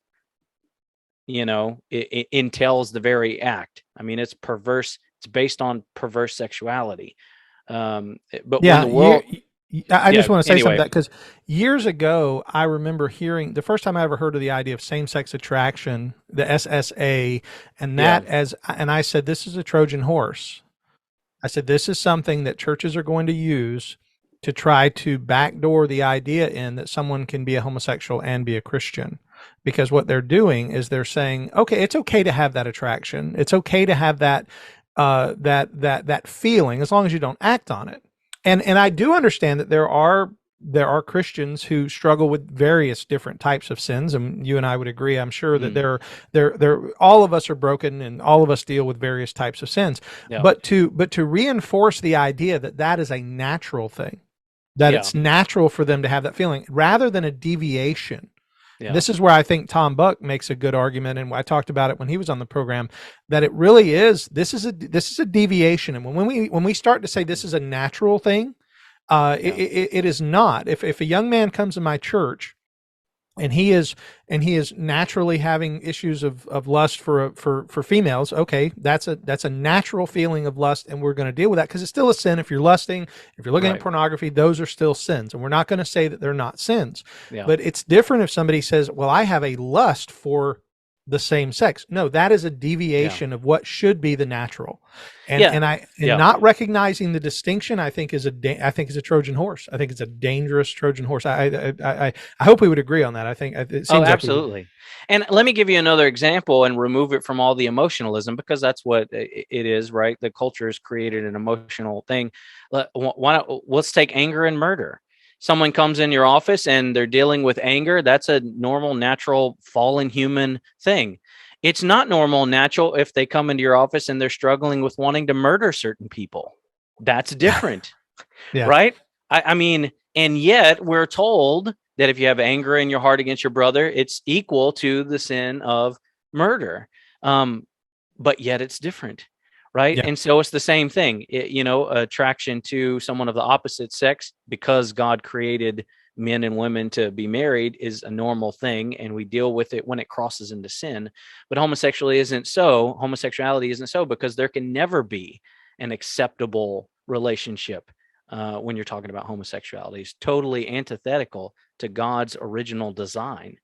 it entails the very act. I mean, it's perverse. It's based on perverse sexuality. But when the world, I just want to say something anyway, because years ago, I remember hearing the first time I ever heard of the idea of same-sex attraction, the SSA, and I said, this is a Trojan horse. I said, this is something that churches are going to use to try to backdoor the idea in that someone can be a homosexual and be a Christian. Because what they're doing is they're saying, okay, it's okay to have that attraction. It's okay to have that that feeling as long as you don't act on it. And I do understand that there are Christians who struggle with various different types of sins, and you and I would agree, I'm sure, that they're all of us are broken and all of us deal with various types of sins. yeah, But to reinforce the idea that that is a natural thing, that it's natural for them to have that feeling rather than a deviation. yeah, This is where I think Tom Buck makes a good argument, and I talked about it when he was on the program, that it really is, this is a deviation. And when we start to say this is a natural thing, it is not. If a young man comes to my church and he is naturally having issues of lust for females, okay, that's a natural feeling of lust, and we're going to deal with that because it's still a sin. If you're lusting, if you're looking at pornography, those are still sins, and we're not going to say that they're not sins. But it's different if somebody says, well, I have a lust for the same sex. No, that is a deviation of what should be the natural. And not recognizing the distinction, I think is a Trojan horse. I think it's a dangerous Trojan horse. I hope we would agree on that. I think it seems absolutely. And let me give you another example and remove it from all the emotionalism, because that's what it is, right? The culture has created an emotional thing. Let's take anger and murder. Someone comes in your office and they're dealing with anger. That's a normal, natural, fallen human thing. It's not normal and natural if they come into your office and they're struggling with wanting to murder certain people. That's different, right? I mean, and yet we're told that if you have anger in your heart against your brother, it's equal to the sin of murder. But yet it's different, right? And so it's the same thing, attraction to someone of the opposite sex, because God created men and women to be married, is a normal thing, and we deal with it when it crosses into sin. But homosexuality isn't so, because there can never be an acceptable relationship when you're talking about homosexuality. It's totally antithetical to God's original design.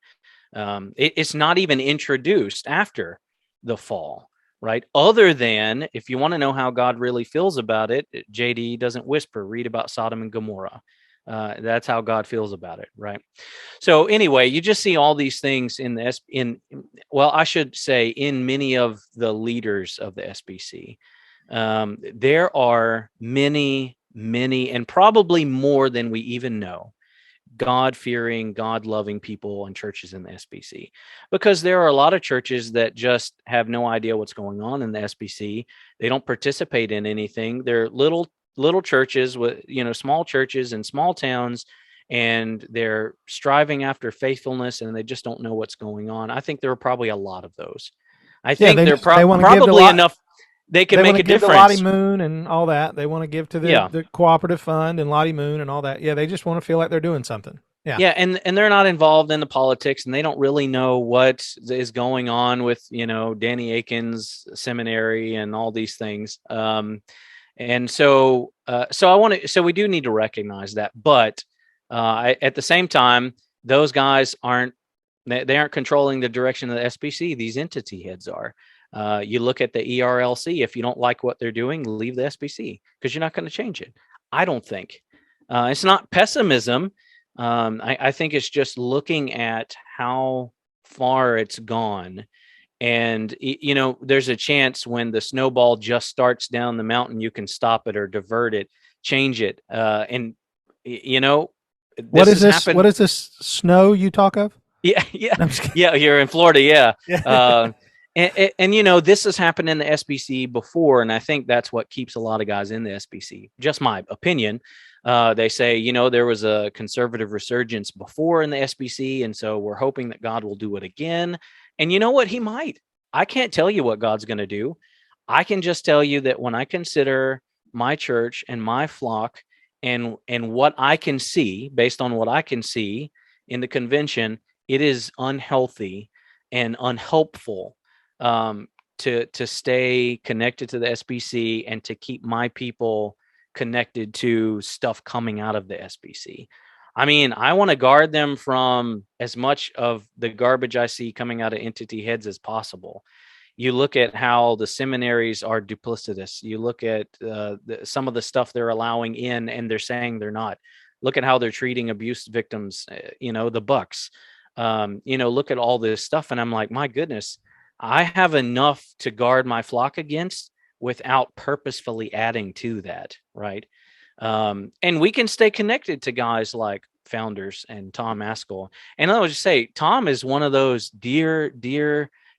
It's not even introduced after the fall, right? Other than, if you want to know how God really feels about it, JD doesn't whisper. Read about Sodom and Gomorrah. That's how God feels about it, right? So anyway, you just see all these things in I should say, in many of the leaders of the SBC. There are many, and probably more than we even know, God-fearing, God-loving people and churches in the SBC, because there are a lot of churches that just have no idea what's going on in the SBC. They don't participate in anything. They're little churches with, small churches in small towns, and they're striving after faithfulness, and they just don't know what's going on. I think there are probably a lot of those. I think they're probably enough. They can make a difference. They want to give to Lottie Moon and all that. They want to give to the cooperative fund and Lottie Moon and all that. Yeah, they just want to feel like they're doing something. Yeah, and they're not involved in the politics, and they don't really know what is going on with, Danny Aiken's seminary and all these things. And so we do need to recognize that. But at the same time, those guys aren't controlling the direction of the SBC. These entity heads are. You look at the ERLC. If you don't like what they're doing, leave the SBC, because you're not going to change it. I don't think. It's not pessimism, I think it's just looking at how far it's gone. And, there's a chance when the snowball just starts down the mountain, you can stop it or divert it, change it. You know, What this is has this? What happened. is this snow you talk of? Yeah, yeah, No, I'm just kidding. yeah. You're in Florida, yeah. Yeah. Uh, and this has happened in the SBC before, and I think that's what keeps a lot of guys in the SBC. Just my opinion. They say, there was a conservative resurgence before in the SBC, and so we're hoping that God will do it again. And you know what? He might. I can't tell you what God's going to do. I can just tell you that when I consider my church and my flock and what I can see, based on what I can see in the convention, it is unhealthy and unhelpful, um, to stay connected to the SBC and to keep my people connected to stuff coming out of the SBC. I mean, I want to guard them from as much of the garbage I see coming out of entity heads as possible. You look at how the seminaries are duplicitous. You look at some of the stuff they're allowing in, and they're saying they're not. Look at how they're treating abuse victims. The Bucks. Look at all this stuff, and I'm like, my goodness, I have enough to guard my flock against without purposefully adding to that, right? And we can stay connected to guys like Founders and Tom Askell. And I would just say, Tom is one of those dear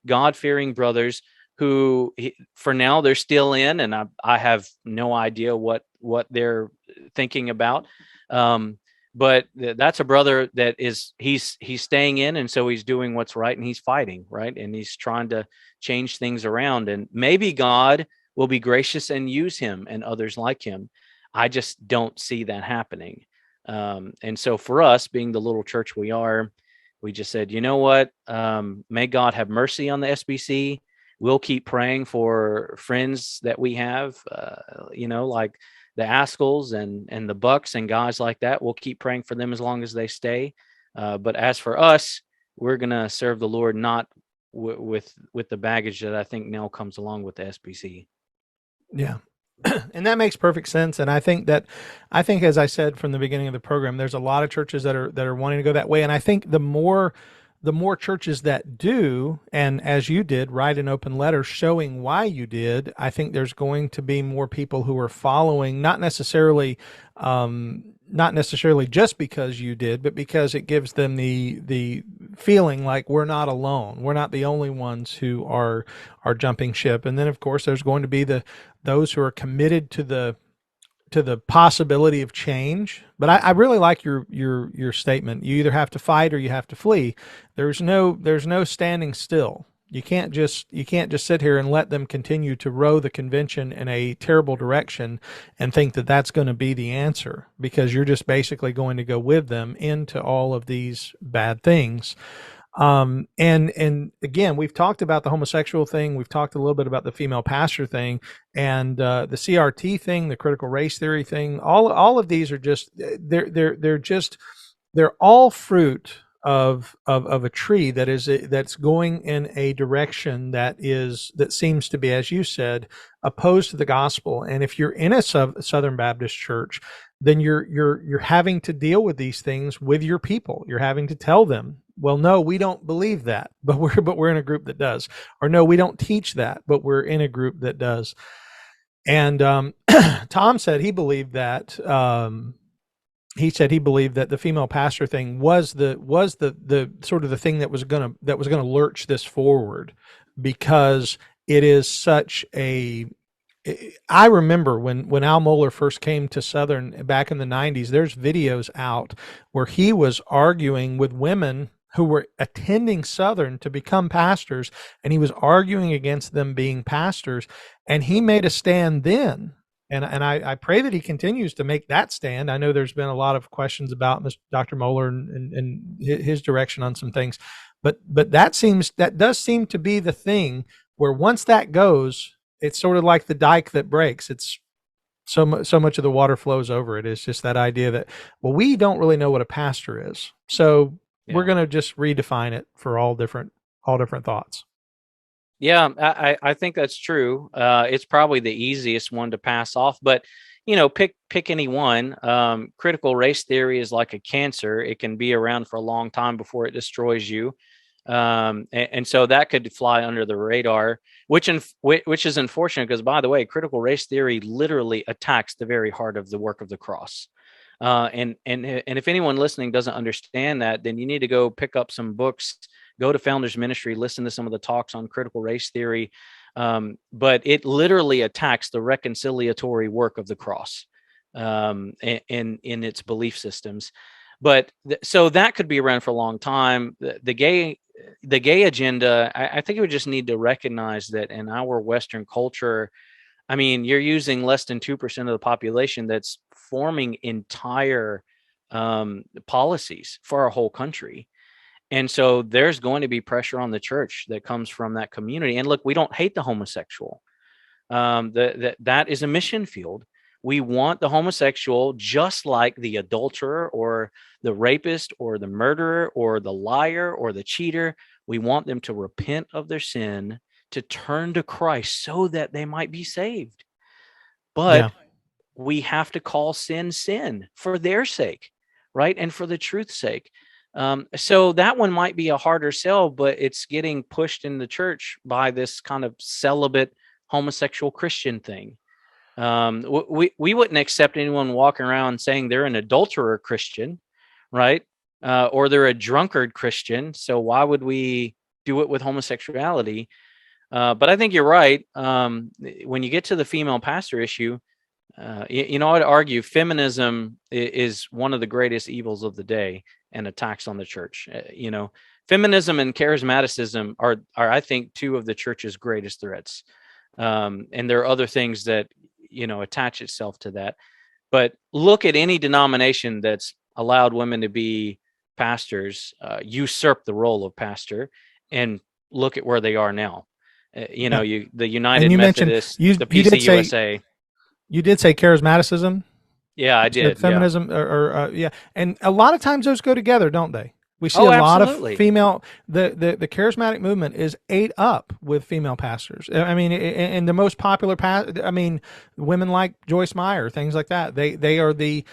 God-fearing brothers who, for now, they're still in, and I have no idea what they're thinking about. But that's a brother that he's staying in, and so he's doing what's right, and he's fighting, right, and he's trying to change things around, and maybe God will be gracious and use him and others like him. I just don't see that happening. And so for us, being the little church we are, we just said, you know what? May God have mercy on the SBC. We'll keep praying for friends that we have, like the Askells and the Bucks and guys like that. We'll keep praying for them as long as they stay. But as for us, we're gonna serve the Lord, not with the baggage that I think now comes along with the SBC. Yeah. And that makes perfect sense. And I think, as I said from the beginning of the program, there's a lot of churches that are wanting to go that way. And I think the more churches that do, and as you did, write an open letter showing why you did, I think there's going to be more people who are following, not necessarily just because you did, but because it gives them the feeling like we're not alone. We're not the only ones who are jumping ship. And then of course there's going to be those who are committed to the possibility of change. But I really like your statement. You either have to fight or you have to flee. There's no standing still. You can't just sit here and let them continue to row the convention in a terrible direction and think that that's going to be the answer, because you're just basically going to go with them into all of these bad things. And again, we've talked about the homosexual thing. We've talked a little bit about the female pastor thing, and the CRT thing, the critical race theory thing. All of these are just they're all fruit of a tree that's going in a direction that seems to be, as you said, opposed to the gospel. And if you're in a Southern Baptist church, then you're having to deal with these things with your people. You're having to tell them, well, no, we don't believe that, but we're in a group that does. Or no, we don't teach that, but we're in a group that does. And Tom said he believed that. He believed that the female pastor thing was the sort of the thing that was gonna lurch this forward, because it is such a. I remember when Al Mohler first came to Southern back in the 90s, there's videos out where he was arguing with women who were attending Southern to become pastors, and he was arguing against them being pastors, and he made a stand then. And I pray that he continues to make that stand. I know there's been a lot of questions about Dr. Mohler and his direction on some things, but that does seem to be the thing where once that goes, it's sort of like the dike that breaks. It's so much of the water flows over it. It's just that idea that, well, we don't really know what a pastor is, so we're Yeah. going to just redefine it for all different thoughts. Yeah, I think that's true. It's probably the easiest one to pass off, but pick any one. Critical race theory is like a cancer; it can be around for a long time before it destroys you. And so that could fly under the radar, which is unfortunate because, by the way, critical race theory literally attacks the very heart of the work of the cross. And if anyone listening doesn't understand that, then you need to go pick up some books, go to Founders Ministry, listen to some of the talks on critical race theory. But it literally attacks the reconciliatory work of the cross in its belief systems. But so that could be around for a long time. The gay agenda, I think we just need to recognize that in our Western culture, I mean, you're using less than 2% of the population that's forming entire policies for our whole country. And so there's going to be pressure on the church that comes from that community. And look, we don't hate the homosexual. That is a mission field. We want the homosexual, just like the adulterer or the rapist or the murderer or the liar or the cheater. We want them to repent of their sin, to turn to Christ so that they might be saved. But we have to call sin sin for their sake, right? And for the truth's sake. So that one might be a harder sell, but it's getting pushed in the church by this kind of celibate homosexual Christian thing. We wouldn't accept anyone walking around saying they're an adulterer Christian, right? Or they're a drunkard Christian. So why would we do it with homosexuality? But I think you're right. When you get to the female pastor issue, I'd argue feminism is one of the greatest evils of the day and attacks on the church. Feminism and charismaticism are I think two of the church's greatest threats. And there are other things that attach itself to that. But look at any denomination that's allowed women to be pastors, usurp the role of pastor, and look at where they are now. The United Methodist, the PCUSA. You did say charismaticism. Yeah, I did. Feminism, yeah, and a lot of times those go together, don't they? We see lot of female. The charismatic movement is ate up with female pastors. I mean, and the most popular women like Joyce Meyer, things like that. They are the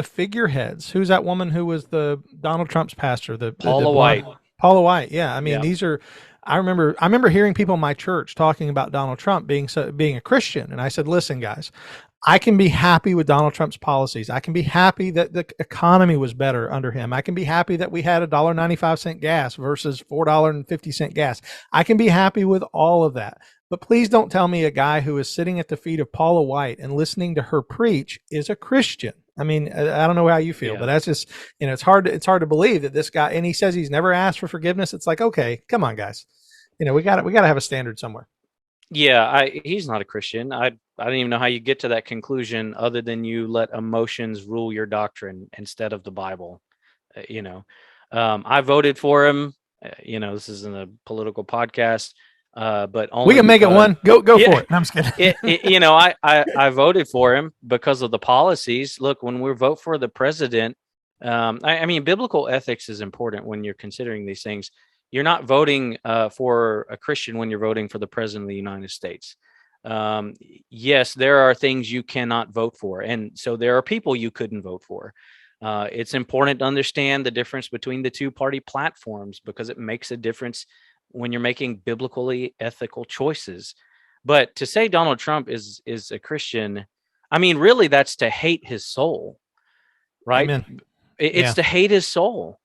figureheads. Who's that woman who was the Donald Trump's pastor? Paula White. Paula White. Yeah, I mean these are. I remember hearing people in my church talking about Donald Trump being a Christian, and I said, "Listen, guys, I can be happy with Donald Trump's policies. I can be happy that the economy was better under him. I can be happy that we had $1.95 gas versus $4.50 gas. I can be happy with all of that. But please don't tell me a guy who is sitting at the feet of Paula White and listening to her preach is a Christian." I mean, I don't know how you feel, but that's just, it's hard to believe that this guy, and he says he's never asked for forgiveness. It's like, okay, come on, guys. We got to have a standard somewhere. Yeah, he's not a Christian. I don't even know how you get to that conclusion other than you let emotions rule your doctrine instead of the Bible. I voted for him. This isn't a political podcast, but only we can make it one. Go for it. No, I'm just kidding. I voted for him because of the policies. Look, when we vote for the president, biblical ethics is important when you're considering these things. You're not voting for a Christian when you're voting for the president of the United States. Yes, there are things you cannot vote for. And so there are people you couldn't vote for. It's important to understand the difference between the two-party platforms because it makes a difference when you're making biblically ethical choices. But to say Donald Trump is a Christian, really that's to hate his soul, right? Amen. It's to hate his soul.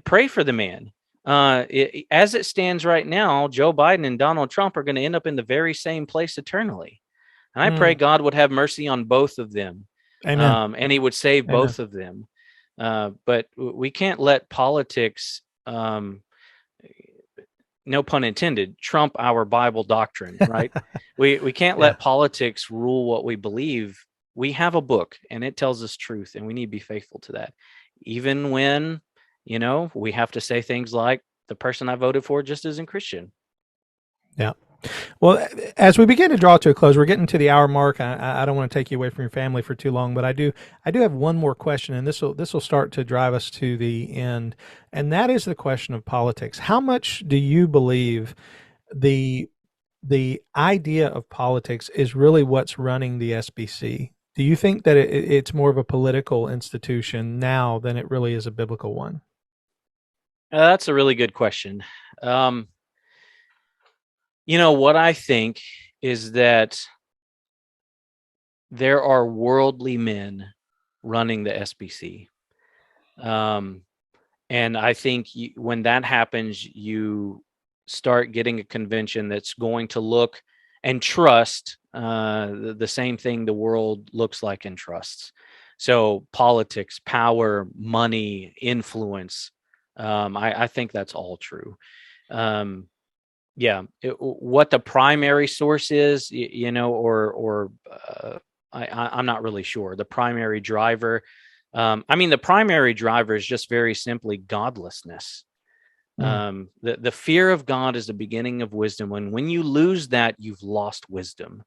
Pray for the man. As it stands right now, Joe Biden and Donald Trump are going to end up in the very same place eternally. And I pray God would have mercy on both of them. Amen. And he would save both of them. But we can't let politics, no pun intended, trump our Bible doctrine, right? we can't let politics rule what we believe. We have a book and it tells us truth and we need to be faithful to that. Even when we have to say things like the person I voted for just isn't Christian. Yeah. Well, as we begin to draw to a close, we're getting to the hour mark. I don't want to take you away from your family for too long, but I do have one more question, and this will start to drive us to the end, and that is the question of politics. How much do you believe the idea of politics is really what's running the SBC? Do you think that it's more of a political institution now than it really is a biblical one? That's a really good question. Um, what I think is that there are worldly men running the SBC. Um, and I think when that happens, you start getting a convention that's going to look and trust the same thing the world looks like and trusts. So politics, power, money, influence. I think that's all true. Um, yeah, what the primary source is, I'm not really sure. The primary driver, the primary driver is just very simply godlessness. Mm. The fear of God is the beginning of wisdom. When you lose that, you've lost wisdom.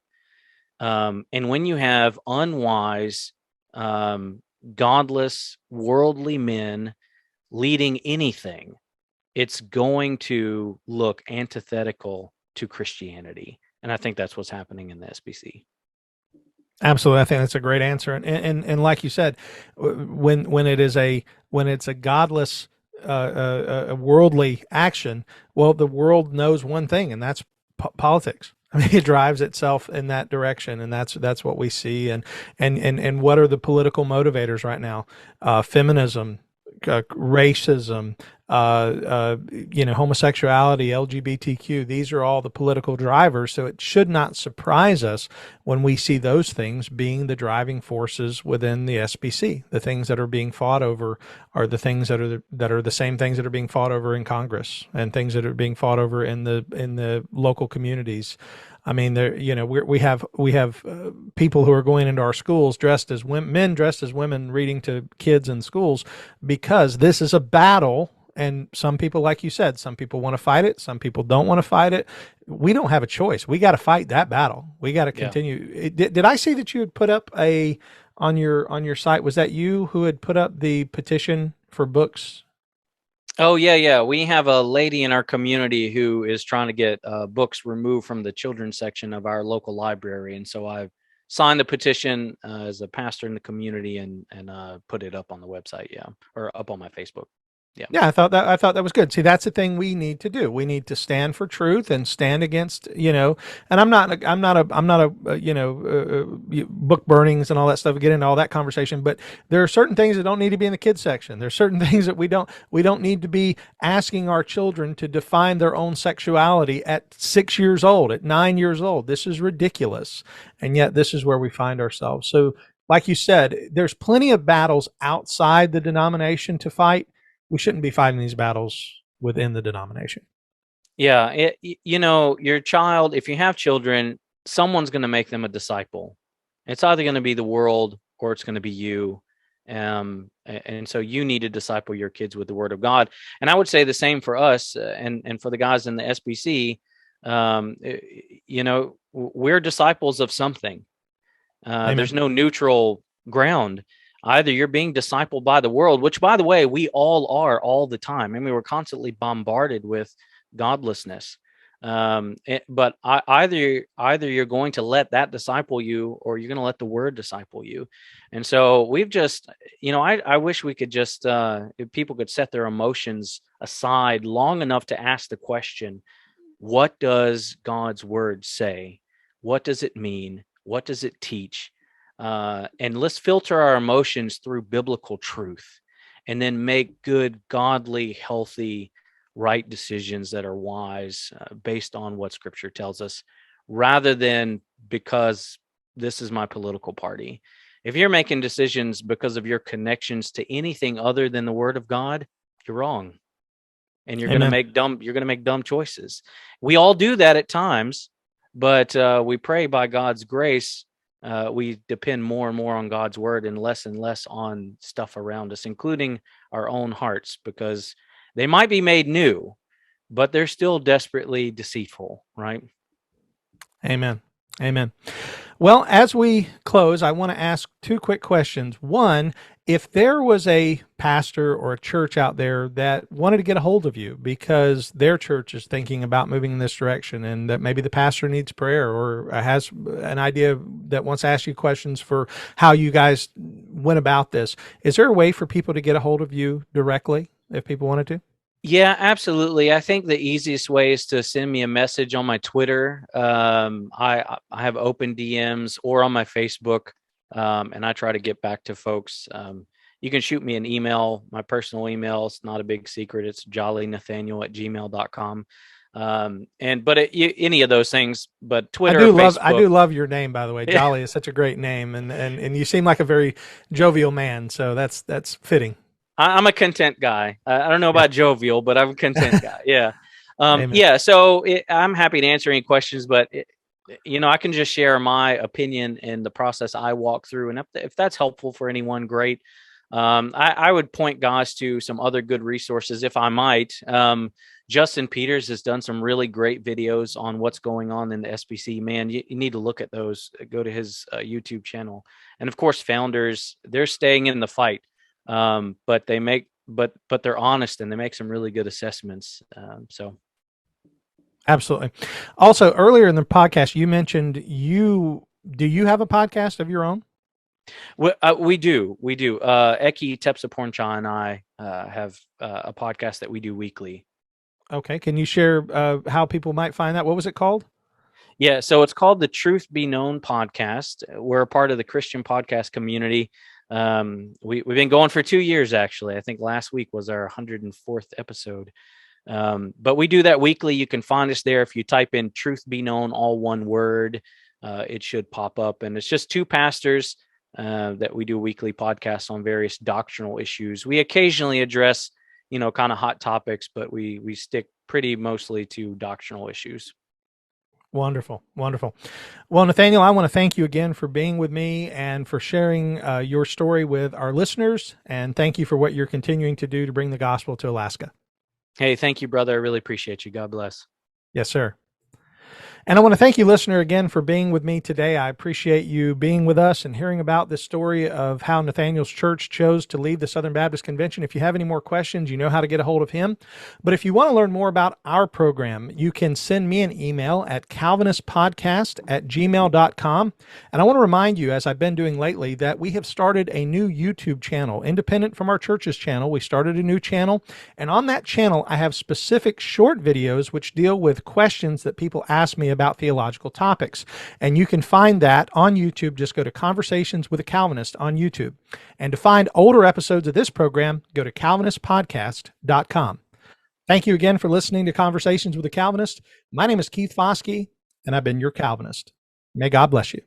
And when you have unwise, godless, worldly men leading anything, it's going to look antithetical to Christianity. And I think that's what's happening in the SBC. Absolutely, I think that's a great answer. And like you said, when it is when it's a godless, a worldly action, well, the world knows one thing, and that's politics. I mean, it drives itself in that direction, and that's what we see. And what are the political motivators right now? Feminism, racism, homosexuality, LGBTQ. These are all the political drivers. So it should not surprise us when we see those things being the driving forces within the SBC. The things that are being fought over are the things that are the same things that are being fought over in Congress, and things that are being fought over in the local communities. I mean, we have people who are going into our schools dressed as women, men dressed as women, reading to kids in schools, because this is a battle. And some people, like you said, some people want to fight it, some people don't want to fight it. We don't have a choice. We got to fight that battle. We got to Yeah. continue. Did I see that you had put up a on your site? Was that you who had put up the petition for books? Oh, yeah, yeah. We have a lady in our community who is trying to get books removed from the children's section of our local library, and so I've signed the petition as a pastor in the community and put it up on the website. Yeah, or up on my Facebook. Yeah. Yeah, I thought that was good. See, that's the thing we need to do. We need to stand for truth and stand against, and I'm not a book burnings and all that stuff. Get into all that conversation, but there are certain things that don't need to be in the kids section. There's certain things that we don't need to be asking our children to define their own sexuality at 6 years old, at 9 years old. This is ridiculous, and yet this is where we find ourselves. So, like you said, there's plenty of battles outside the denomination to fight. We shouldn't be fighting these battles within the denomination. Yeah, your child, if you have children, someone's going to make them a disciple. It's either going to be the world or it's going to be you. And so you need to disciple your kids with the word of God. And I would say the same for us and for the guys in the SBC. We're disciples of something. Amen. There's no neutral ground. Either you're being discipled by the world, which, by the way, we all are all the time. I mean, we're constantly bombarded with godlessness. But either you're going to let that disciple you, or you're going to let the word disciple you. And so we've just, I wish we could just, if people could set their emotions aside long enough to ask the question, what does God's word say? What does it mean? What does it teach? And let's filter our emotions through biblical truth, and then make good, godly, healthy, right decisions that are wise based on what Scripture tells us, rather than because this is my political party. If you're making decisions because of your connections to anything other than the Word of God, you're wrong, and Amen. you're going to make dumb choices. We all do that at times, but we pray by God's grace. We depend more and more on God's word and less on stuff around us, including our own hearts, because they might be made new, but they're still desperately deceitful, right? Amen. Amen. Well, as we close, I want to ask two quick questions. One, If there was a pastor or a church out there that wanted to get a hold of you because their church is thinking about moving in this direction, and that maybe the pastor needs prayer or has an idea that wants to ask you questions for how you guys went about this, is there a way for people to get a hold of you directly if people wanted to? Yeah, absolutely. I think the easiest way is to send me a message on my Twitter. I have open DMs or on my Facebook, and I try to get back to folks. You can shoot me an email. My personal email, it's not a big secret. It's jollynathaniel@gmail.com. Any of those things, but Twitter or I Facebook. do love your name, by the way. Jolly is such a great name, and you seem like a very jovial man, so that's fitting. I'm a content guy. I don't know Yeah. about jovial, but I'm a content guy. Yeah. Amen. Yeah. So I'm happy to answer any questions, but I can just share my opinion and the process I walk through. And if that's helpful for anyone, great. I would point guys to some other good resources, if I might. Justin Peters has done some really great videos on what's going on in the SBC. Man, you need to look at those. Go to his YouTube channel. And of course, Founders, they're staying in the fight. But they're honest and they make some really good assessments. So Absolutely. Also, earlier in the podcast, you mentioned do you have a podcast of your own? we do. Eki Tepsaporncha and I have a podcast that we do weekly. Okay. Can you share how people might find that? What was it called? Yeah, so it's called the Truth Be Known podcast. We're a part of the Christian podcast community. We've been going for 2 years, actually. I think last week was our 104th episode. But we do that weekly. You can find us there. If you type in Truth Be Known, all one word, it should pop up. And it's just two pastors that we do weekly podcasts on various doctrinal issues. We occasionally address, kind of hot topics, but we stick pretty mostly to doctrinal issues. Wonderful. Wonderful. Well, Nathaniel, I want to thank you again for being with me and for sharing your story with our listeners. And thank you for what you're continuing to do to bring the gospel to Alaska. Hey, thank you, brother. I really appreciate you. God bless. Yes, sir. And I want to thank you, listener, again for being with me today. I appreciate you being with us and hearing about this story of how Nathaniel's church chose to leave the Southern Baptist Convention. If you have any more questions, you know how to get a hold of him. But if you want to learn more about our program, you can send me an email at calvinistpodcast@gmail.com. And I want to remind you, as I've been doing lately, that we have started a new YouTube channel, independent from our church's channel. We started a new channel. And on that channel, I have specific short videos which deal with questions that people ask me about theological topics. And you can find that on YouTube. Just go to Conversations with a Calvinist on YouTube. And to find older episodes of this program, go to calvinistpodcast.com. Thank you again for listening to Conversations with a Calvinist. My name is Keith Foskey, and I've been your Calvinist. May God bless you.